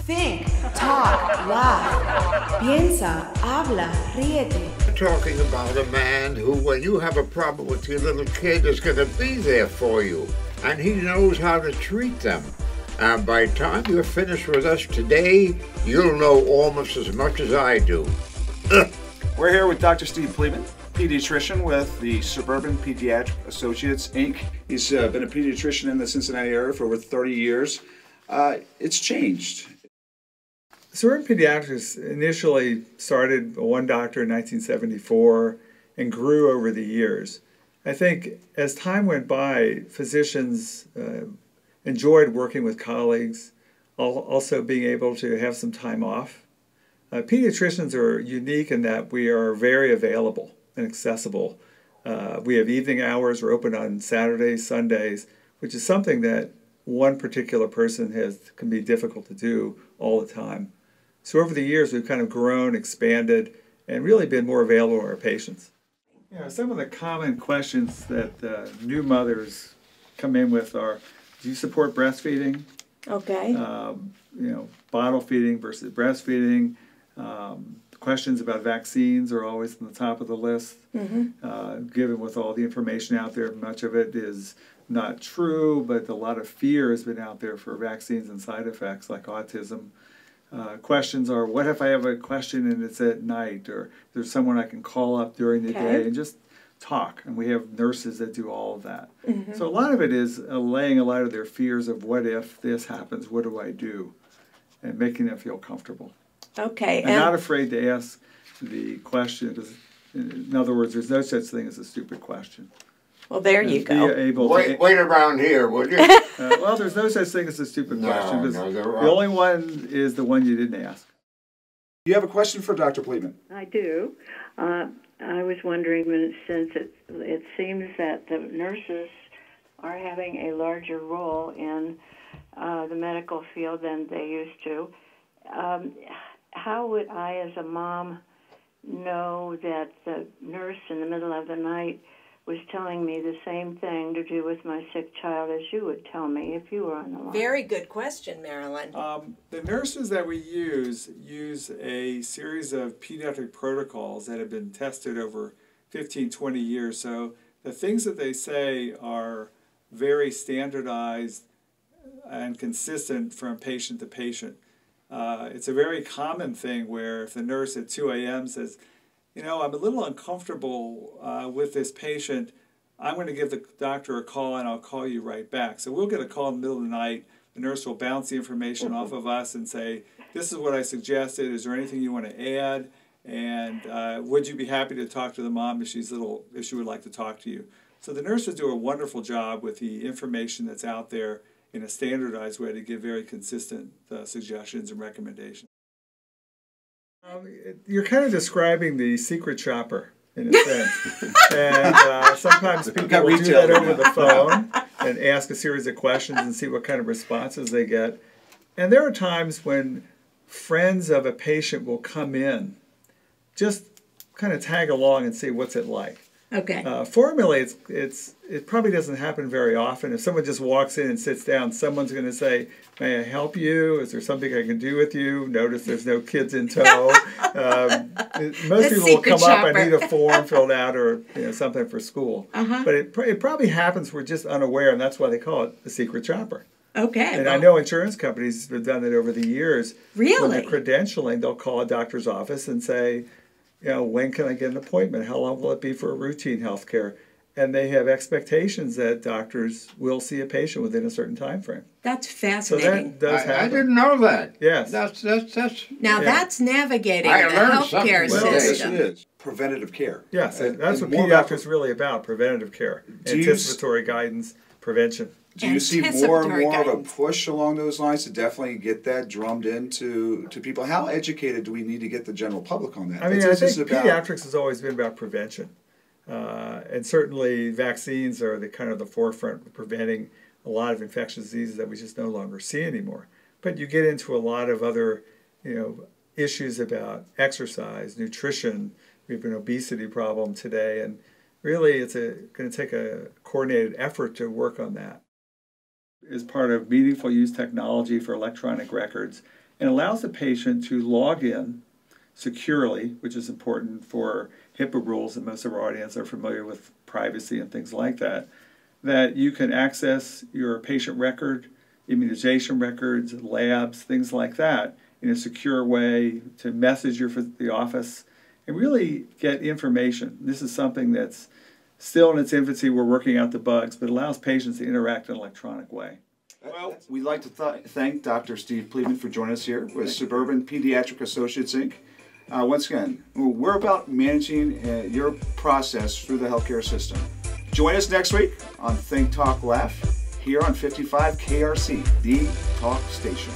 Think, talk, laugh. Piensa, habla, ríete. Talking about a man who, when you have a problem with your little kid, is going to be there for you. And he knows how to treat them. And by the time you're finished with us today, you'll know almost as much as I do. We're here with Dr. Steve Pleatman, pediatrician with the Suburban Pediatric Associates, Inc. He's been a pediatrician in the Cincinnati area for over 30 years. It's changed. Suburban Pediatrics initially started one doctor in 1974 and grew over the years. I think as time went by, physicians enjoyed working with colleagues, also being able to have some time off. Pediatricians are unique in that we are very available and accessible. We have evening hours, we're open on Saturdays, Sundays, which is something that one particular person can be difficult to do all the time. So over the years, we've kind of grown, expanded, and really been more available to our patients. Some of the common questions that new mothers come in with are, do you support breastfeeding? Okay. Bottle feeding versus breastfeeding. Questions about vaccines are always on the top of the list. Mm-hmm. Given with all the information out there, much of it is not true, but a lot of fear has been out there for vaccines and side effects like autism. Questions are, what if I have a question and it's at night, or there's someone I can call up during the day and just talk, and we have nurses that do all of that. Mm-hmm. So a lot of it is allaying a lot of their fears of what if this happens, what do I do, and making them feel comfortable. Okay. And not afraid to ask the question, because in other words, there's no such thing as a stupid question. Well, there you go. Wait around here, would you? Well, there's no such thing as a stupid question, because the only one is the one you didn't ask. You have a question for Dr. Pleatman? I do. I was wondering, since it seems that the nurses are having a larger role in the medical field than they used to, how would I, as a mom, know that the nurse in the middle of the night was telling me the same thing to do with my sick child as you would tell me if you were on the line? Very good question, Marilyn. The nurses that we use a series of pediatric protocols that have been tested over 15, 20 years. So the things that they say are very standardized and consistent from patient to patient. It's a very common thing where if the nurse at 2 a.m. says, I'm a little uncomfortable with this patient, I'm going to give the doctor a call and I'll call you right back. So we'll get a call in the middle of the night. The nurse will bounce the information off of us and say, this is what I suggested. Is there anything you want to add? And would you be happy to talk to the mom if she would like to talk to you? So the nurses do a wonderful job with the information that's out there in a standardized way to give very consistent suggestions and recommendations. You're kind of describing the secret shopper in a sense. And sometimes people will do that over the phone and ask a series of questions and see what kind of responses they get. And there are times when friends of a patient will come in, just kind of tag along and see what's it like. Okay. Formally, it probably doesn't happen very often. If someone just walks in and sits down, someone's going to say, may I help you? Is there something I can do with you? Notice there's no kids in tow. Most people will come up, I need a form filled out or something for school. But it probably happens we're just unaware, and that's why they call it the secret shopper. Okay. And I know insurance companies have done it over the years. Really? When they're credentialing, they'll call a doctor's office and say, when can I get an appointment? How long will it be for routine health care? And they have expectations that doctors will see a patient within a certain time frame. That's fascinating. So that does happen. I didn't know that. Yes. That's that's navigating the healthcare system. Yes, it is. Preventative care. Yes, that's what pediatrics is really about, preventative care. Anticipatory guidance, prevention. Do you see more and more of a push along those lines to definitely get that drummed into people? How educated do we need to get the general public on that? I think pediatrics has always been about prevention. And certainly vaccines are the forefront of preventing a lot of infectious diseases that we just no longer see anymore. But you get into a lot of other issues about exercise, nutrition. We have an obesity problem today, and really it's going to take a coordinated effort to work on that. As part of meaningful use technology for electronic records and allows the patient to log in securely, which is important for HIPAA rules, and most of our audience are familiar with privacy and things like that, that you can access your patient record, immunization records, labs, things like that in a secure way, to message the office and really get information. This is something that's still in its infancy. We're working out the bugs, but allows patients to interact in an electronic way. Well, we'd like to thank Dr. Steve Pleatman for joining us here with Suburban Pediatric Associates, Inc. Once again, we're about managing your process through the healthcare system. Join us next week on Think Talk Laugh here on 55 KRC, the talk station.